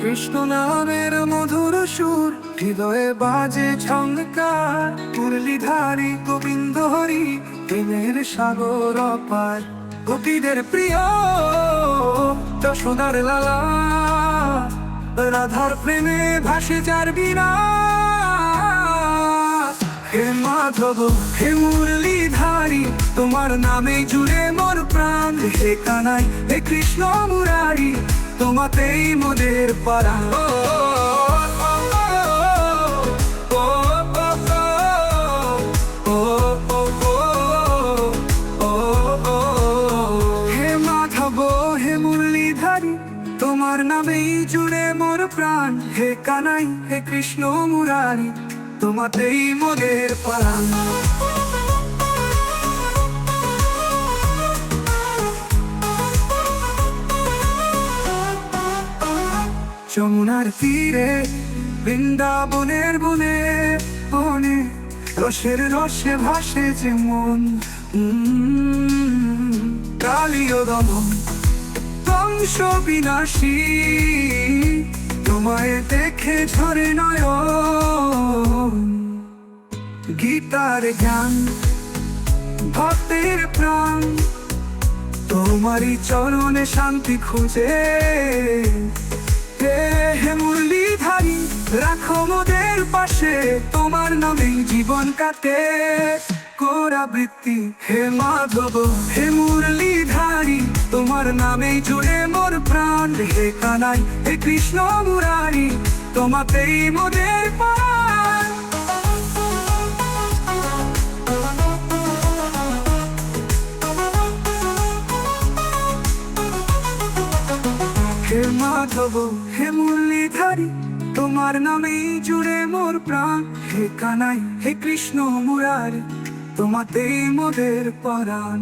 কৃষ্ণ নামের মধুর সুর হৃদয়ে বাজে ঝঙ্কার, মুরলীধারী গোবিন্দ হরি প্রেমের সাগর অপার। গোপীদের প্রিয় যশোদার লালা, রাধার প্রেমে ভাসে যার বীণা। হে মাধব হে মুরলীধারী, তোমার নামে জুড়ে মোর প্রাণ। হে কানাই হে কৃষ্ণ মুরারি, তোমাতেই মোদের পারা। হে মাধব হে মুরলীধারী, তোমার নামেই জুড়ে মোর প্রাণ। হে কানাই হে কৃষ্ণ মুরারি, তোমাতেই মোদের পারা। যমুনার তীরে বৃন্দাবনের বনে বনে, রসের রসে ভাসে যে মন। কালীয় দমন ধ্বংস বিনাশী, তোমায় দেখে ঝরে নয়ন। গীতার জ্ঞান ভক্তের প্রাণ, তোমারই চরণে শান্তি খুঁজে। হে মুরলীধারী, রাখো মোদের পাশে, তোমার নামেই জীবন কাটে কোরা বৃত্তি। হে মাধব হে মুরলীধারী, তোমার নামেই জুড়ে মোর প্রাণ। হে কানাই হে কৃষ্ণ মুরারি, তোমাতেই মোদের প্রাণ। হে মাধব হে মুরলীধারী, তোমার নামেই জুড়ে মোর প্রাণ। হে কানাই হে কৃষ্ণ মুরারি, তোমাতেই মোদের পরাণ।